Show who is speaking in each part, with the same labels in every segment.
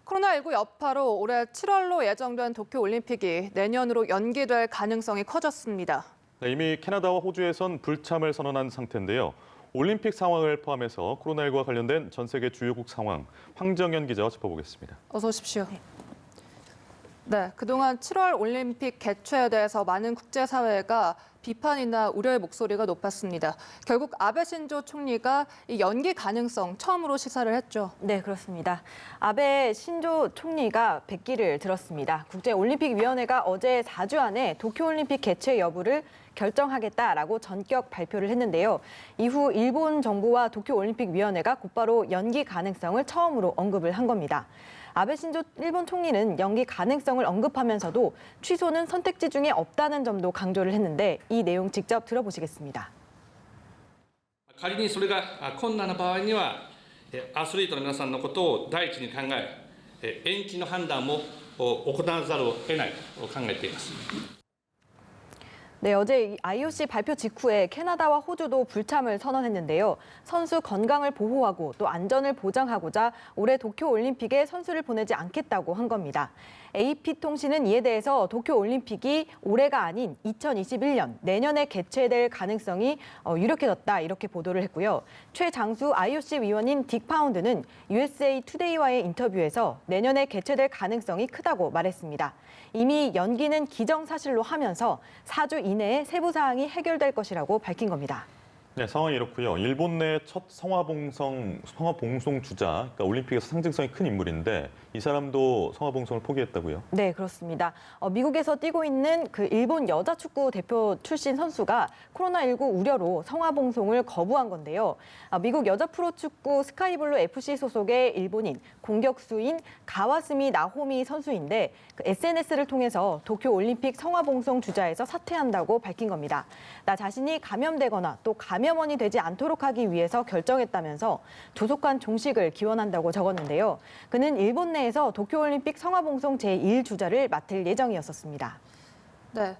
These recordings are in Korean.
Speaker 1: 코로나19 여파로 올해 7월로 예정된 도쿄올림픽이 내년으로 연기될 가능성이 커졌습니다.
Speaker 2: 네, 이미 캐나다와 호주에선 불참을 선언한 상태인데요. 올림픽 상황을 포함해서 코로나19와 관련된 전 세계 주요국 상황, 황정연 기자와 짚어보겠습니다.
Speaker 1: 어서 오십시오. 네, 그동안 7월 올림픽 개최에 대해서 많은 국제사회가 비판이나 우려의 목소리가 높았습니다. 결국 아베 신조 총리가 이 연기 가능성 처음으로 시사를 했죠.
Speaker 3: 네, 그렇습니다. 아베 신조 총리가 백기를 들었습니다. 국제올림픽위원회가 어제 4주 안에 도쿄올림픽 개최 여부를 결정하겠다라고 전격 발표를 했는데요. 이후 일본 정부와 도쿄올림픽위원회가 곧바로 연기 가능성을 처음으로 언급을 한 겁니다. 아베 신조 일본 총리는 연기 가능성을 언급하면서도 취소는 선택지 중에 없다는 점도 강조를 했는데 이 내용 직접 들어보시겠습니다.
Speaker 4: 仮にそれが困難な場合にはアスリートの皆さんのことを第一に考え延期の判断も行わざるを得ないと考えています。
Speaker 3: 네, 어제 IOC 발표 직후에 캐나다와 호주도 불참을 선언했는데요. 선수 건강을 보호하고 또 안전을 보장하고자 올해 도쿄올림픽에 선수를 보내지 않겠다고 한 겁니다. AP통신은 이에 대해서 도쿄올림픽이 올해가 아닌 2021년 내년에 개최될 가능성이 유력해졌다 이렇게 보도를 했고요. 최장수 IOC 위원인 딕 파운드는 USA 투데이와의 인터뷰에서 내년에 개최될 가능성이 크다고 말했습니다. 이미 연기는 기정사실로 하면서 4주 이내에 세부 사항이 해결될 것이라고 밝힌 겁니다.
Speaker 2: 네, 상황이 이렇고요. 일본 내 첫 성화봉송 주자, 그러니까 올림픽에서 상징성이 큰 인물인데 이 사람도 성화봉송을 포기했다고요?
Speaker 3: 네, 그렇습니다. 미국에서 뛰고 있는 그 일본 여자 축구 대표 출신 선수가 코로나19 우려로 성화봉송을 거부한 건데요. 미국 여자 프로축구 스카이블루 FC 소속의 일본인 공격수인 가와스미 나호미 선수인데 그 SNS를 통해서 도쿄올림픽 성화봉송 주자에서 사퇴한다고 밝힌 겁니다. 나 자신이 감염되거나 또 감염원이 되지 않도록 하기 위해서 결정했다면서 조속한 종식을 기원한다고 적었는데요. 그는 일본 내에서 도쿄올림픽 성화봉송 제1주자를 맡을 예정이었었습니다.
Speaker 1: 네.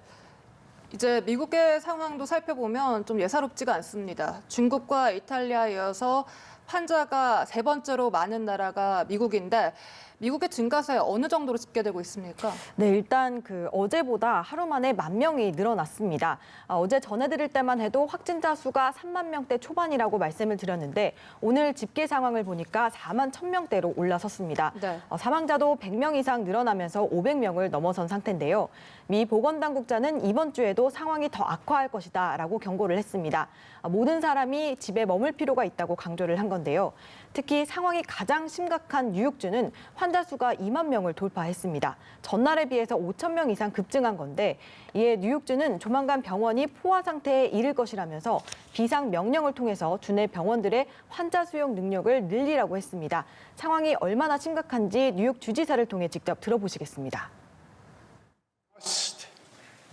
Speaker 1: 이제 미국의 상황도 살펴보면 좀 예사롭지가 않습니다. 중국과 이탈리아에 이어서 환자가 세 번째로 많은 나라가 미국인데 미국의 증가세 어느 정도로 집계되고 있습니까?
Speaker 3: 네, 일단 어제보다 하루 만에 10,000명이 늘어났습니다. 어제 전해드릴 때만 해도 확진자 수가 3만 명대 초반이라고 말씀을 드렸는데 오늘 집계 상황을 보니까 4만 1,000명대로 올라섰습니다.
Speaker 1: 네.
Speaker 3: 사망자도 100명 이상 늘어나면서 500명을 넘어선 상태인데요. 미 보건당국자는 이번 주에도 상황이 더 악화할 것이다라고 경고를 했습니다. 모든 사람이 집에 머물 필요가 있다고 강조를 한 건데요. 특히 상황이 가장 심각한 뉴욕주는 환자 수가 2만 명을 돌파했습니다. 전날에 비해서 5,000명 이상 급증한 건데 이에 뉴욕주는 조만간 병원이 포화 상태에 이를 것이라면서 비상 명령을 통해서 주내 병원들의 환자 수용 능력을 늘리라고 했습니다. 상황이 얼마나 심각한지 뉴욕 주지사를 통해 직접 들어보시겠습니다.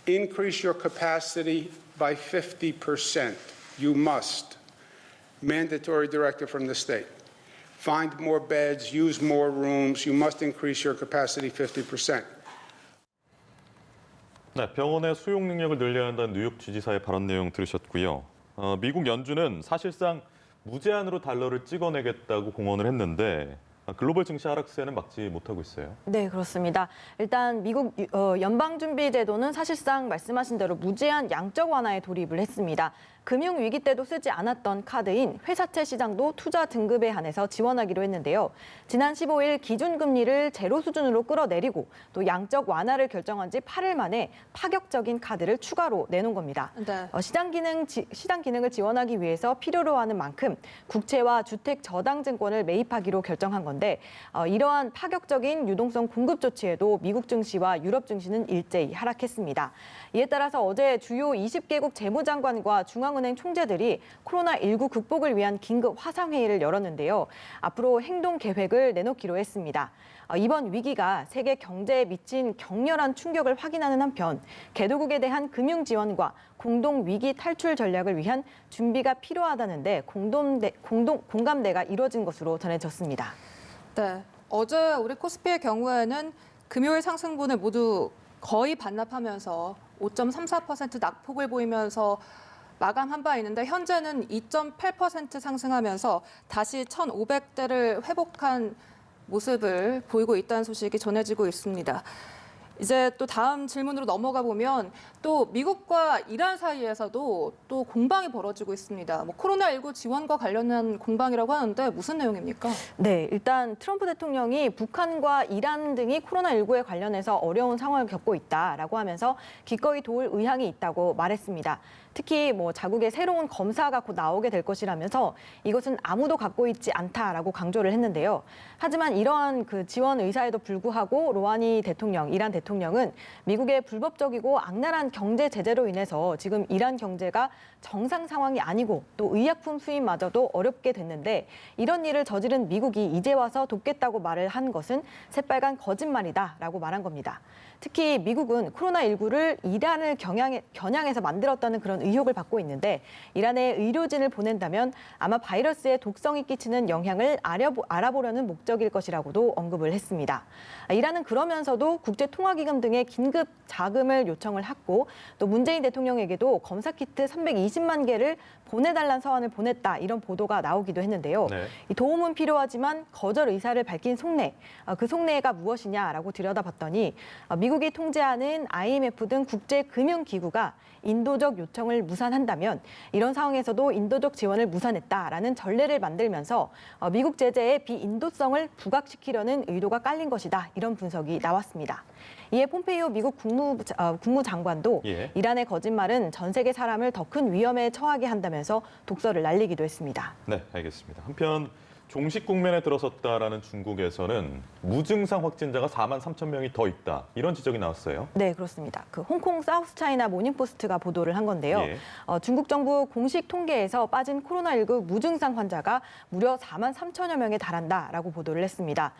Speaker 5: Increase your capacity by 50%. You must. Mandatory directive from the state. Find more beds, use more rooms. You must increase your capacity 50%.
Speaker 2: 네, 병원의 수용 능력을 늘려야 한다는 뉴욕 주지사의 발언 내용 들으셨고요. 미국 연준은 사실상 무제한으로 달러를 찍어내겠다고 공언을 했는데 글로벌 증시 하락세는 막지 못하고 있어요.
Speaker 3: 네, 그렇습니다. 일단 미국 연방준비제도는 사실상 말씀하신 대로 무제한 양적 완화에 돌입을 했습니다. 금융위기 때도 쓰지 않았던 카드인 회사채 시장도 투자 등급에 한해서 지원하기로 했는데요. 지난 15일 기준금리를 제로 수준으로 끌어내리고 또 양적 완화를 결정한 지 8일 만에 파격적인 카드를 추가로 내놓은 겁니다.
Speaker 1: 네.
Speaker 3: 시장 기능을 지원하기 위해서 필요로 하는 만큼 국채와 주택 저당증권을 매입하기로 결정한 건데 이러한 파격적인 유동성 공급 조치에도 미국 증시와 유럽 증시는 일제히 하락했습니다. 이에 따라서 어제 주요 20개국 재무장관과 중앙은행 총재들이 코로나19 극복을 위한 긴급 화상회의를 열었는데요. 앞으로 행동 계획을 내놓기로 했습니다. 이번 위기가 세계 경제에 미친 격렬한 충격을 확인하는 한편 개도국에 대한 금융 지원과 공동 위기 탈출 전략을 위한 준비가 필요하다는데 공감대가 이루어진 것으로 전해졌습니다.
Speaker 1: 네. 어제 우리 코스피의 경우에는 금요일 상승분을 모두 거의 반납하면서 5.34% 낙폭을 보이면서 마감한 바 있는데 현재는 2.8% 상승하면서 다시 1,500대를 회복한 모습을 보이고 있다는 소식이 전해지고 있습니다. 이제 또 다음 질문으로 넘어가 보면 또 미국과 이란 사이에서도 또 공방이 벌어지고 있습니다. 뭐 코로나19 지원과 관련한 공방이라고 하는데 무슨 내용입니까?
Speaker 3: 네, 일단 트럼프 대통령이 북한과 이란 등이 코로나19에 관련해서 어려운 상황을 겪고 있다라고 하면서 기꺼이 도울 의향이 있다고 말했습니다. 특히 뭐 자국의 새로운 검사가 곧 나오게 될 것이라면서 이것은 아무도 갖고 있지 않다라고 강조를 했는데요. 하지만 이러한 그 지원 의사에도 불구하고 로하니 대통령, 이란 대통령은 미국의 불법적이고 악랄한 경제 제재로 인해서 지금 이란 경제가 정상 상황이 아니고 또 의약품 수입마저도 어렵게 됐는데 이런 일을 저지른 미국이 이제 와서 돕겠다고 말을 한 것은 새빨간 거짓말이다라고 말한 겁니다. 특히 미국은 코로나19를 이란을 겨냥해서 만들었다는 그런 의혹을 받고 있는데 이란에 의료진을 보낸다면 아마 바이러스의 독성이 끼치는 영향을 알아보려는 목적일 것이라고도 언급을 했습니다. 이란은 그러면서도 국제통화기금 등의 긴급 자금을 요청을 했고 또 문재인 대통령에게도 검사키트 320만 개를 보내달라는 서한을 보냈다 이런 보도가 나오기도 했는데요.
Speaker 2: 네.
Speaker 3: 이 도움은 필요하지만 거절 의사를 밝힌 속내, 그 속내가 무엇이냐라고 들여다봤더니 미국이 통제하는 IMF 등 국제금융기구가 인도적 요청을 무산한다면 이런 상황에서도 인도적 지원을 무산했다라는 전례를 만들면서 미국 제재의 비인도성을 부각시키려는 의도가 깔린 것이다 이런 분석이 나왔습니다. 이에 폼페이오 미국 국무장관도
Speaker 2: 예.
Speaker 3: 이란의 거짓말은 전 세계 사람을 더 큰 위험에 처하게 한다면서 독설을 날리기도 했습니다.
Speaker 2: 네, 알겠습니다. 한편 종식 국면에 들어섰다라는 중국에서는 무증상 확진자가 4만 3천 명이 더 있다. 이런 지적이 나왔어요.
Speaker 3: 네, 그렇습니다. 그 홍콩 사우스차이나 모닝포스트가 보도를 한 건데요.
Speaker 2: 예.
Speaker 3: 중국 정부 공식 통계에서 빠진 코로나19 무증상 환자가 무려 4만 3천여 명에 달한다라고 보도를 했습니다.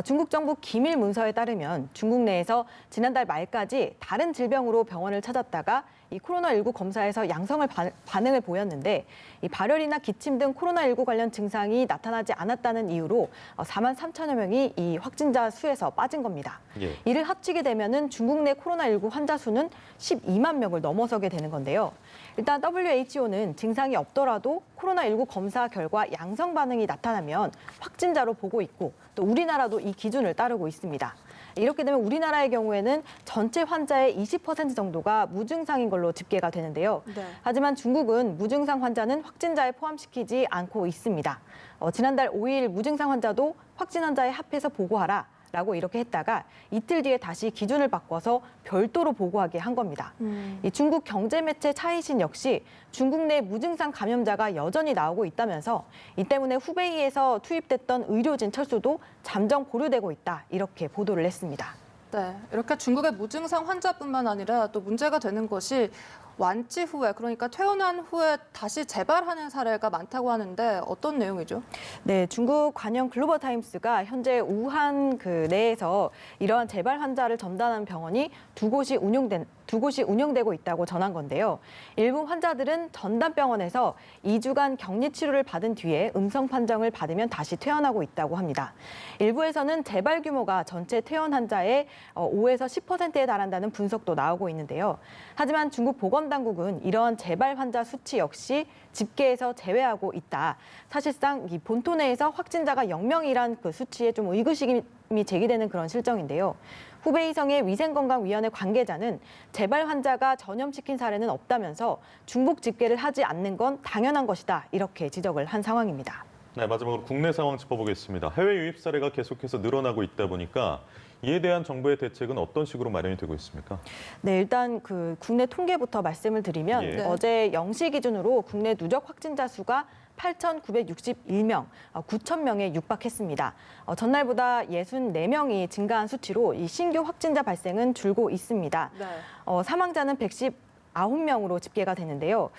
Speaker 3: 중국 정부 기밀 문서에 따르면 중국 내에서 지난달 말까지 다른 질병으로 병원을 찾았다가 이 코로나19 검사에서 양성을 반응을 보였는데 이 발열이나 기침 등 코로나19 관련 증상이 나타나지 않았다는 이유로 4만 3천여 명이 이 확진자 수에서 빠진 겁니다.
Speaker 2: 예.
Speaker 3: 이를 합치게 되면은 중국 내 코로나19 환자 수는 12만 명을 넘어서게 되는 건데요. 일단 WHO는 증상이 없더라도 코로나19 검사 결과 양성 반응이 나타나면 확진자로 보고 있고 또 우리나라도 이 기준을 따르고 있습니다. 이렇게 되면 우리나라의 경우에는 전체 환자의 20% 정도가 무증상인 걸로 집계가 되는데요.
Speaker 1: 네.
Speaker 3: 하지만 중국은 무증상 환자는 확진자에 포함시키지 않고 있습니다. 지난달 5일 무증상 환자도 확진 환자에 합해서 보고하라. 라고 이렇게 했다가 이틀 뒤에 다시 기준을 바꿔서 별도로 보고하게 한 겁니다. 이 중국 경제 매체 차이신 역시 중국 내 무증상 감염자가 여전히 나오고 있다면서 이 때문에 후베이에서 투입됐던 의료진 철수도 잠정 보류되고 있다 이렇게 보도를 했습니다.
Speaker 1: 네, 이렇게 중국의 무증상 환자뿐만 아니라 또 문제가 되는 것이 완치 후에, 그러니까 퇴원한 후에 다시 재발하는 사례가 많다고 하는데 어떤 내용이죠?
Speaker 3: 네, 중국 관영 글로벌타임스가 현재 우한 그 내에서 이러한 재발 환자를 전담하는 병원이 두 곳이 운영되고 있다고 전한 건데요. 일부 환자들은 전담병원에서 2주간 격리 치료를 받은 뒤에 음성 판정을 받으면 다시 퇴원하고 있다고 합니다. 일부에서는 재발 규모가 전체 퇴원 환자의 5에서 10%에 달한다는 분석도 나오고 있는데요. 하지만 중국 보건당국은 이러한 재발 환자 수치 역시 집계에서 제외하고 있다. 사실상 이 본토 내에서 확진자가 0명이란 그 수치에 좀 의구심이 제기되는 그런 실정인데요. 후베이성의 위생건강위원회 관계자는 재발 환자가 전염시킨 사례는 없다면서 중복 집계를 하지 않는 건 당연한 것이다. 이렇게 지적을 한 상황입니다.
Speaker 2: 네, 마지막으로 국내 상황 짚어보겠습니다. 해외 유입 사례가 계속해서 늘어나고 있다 보니까 이에 대한 정부의 대책은 어떤 식으로 마련이 되고 있습니까?
Speaker 3: 네, 일단 그 국내 통계부터 말씀을 드리면
Speaker 2: 예.
Speaker 3: 어제 0시 기준으로 국내 누적 확진자 수가 8,961명, 9,000명에 육박했습니다. 전날보다 64명이 증가한 수치로 이 신규 확진자 발생은 줄고 있습니다.
Speaker 1: 네.
Speaker 3: 사망자는 119명으로 집계가 되는데요.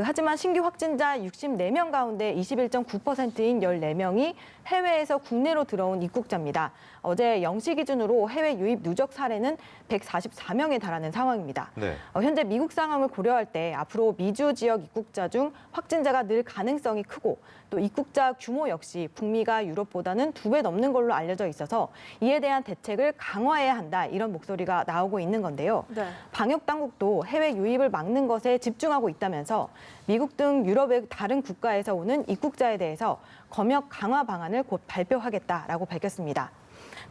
Speaker 3: 하지만 신규 확진자 64명 가운데 21.9%인 14명이 해외에서 국내로 들어온 입국자입니다. 어제 0시 기준으로 해외 유입 누적 사례는 144명에 달하는 상황입니다.
Speaker 2: 네.
Speaker 3: 현재 미국 상황을 고려할 때 앞으로 미주 지역 입국자 중 확진자가 늘 가능성이 크고 또 입국자 규모 역시 북미가 유럽보다는 2배 넘는 걸로 알려져 있어서 이에 대한 대책을 강화해야 한다 이런 목소리가 나오고 있는 건데요.
Speaker 1: 네.
Speaker 3: 방역 당국도 해외 유입 유입을 막는 것에 집중하고 있다면서 미국 등 유럽의 다른 국가에서 오는 입국자에 대해서 검역 강화 방안을 곧 발표하겠다라고 밝혔습니다.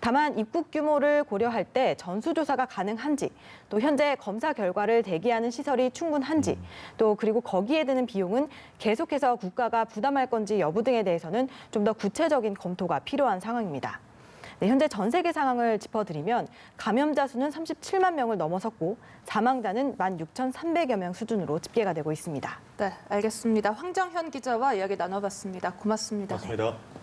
Speaker 3: 다만 입국 규모를 고려할 때 전수조사가 가능한지, 또 현재 검사 결과를 대기하는 시설이 충분한지, 또 그리고 거기에 드는 비용은 계속해서 국가가 부담할 건지 여부 등에 대해서는 좀 더 구체적인 검토가 필요한 상황입니다. 네, 현재 전 세계 상황을 짚어드리면 감염자 수는 37만 명을 넘어섰고 사망자는 16,300여 명 수준으로 집계가 되고 있습니다.
Speaker 1: 네, 알겠습니다. 황정현 기자와 이야기 나눠봤습니다. 고맙습니다.
Speaker 2: 고맙습니다.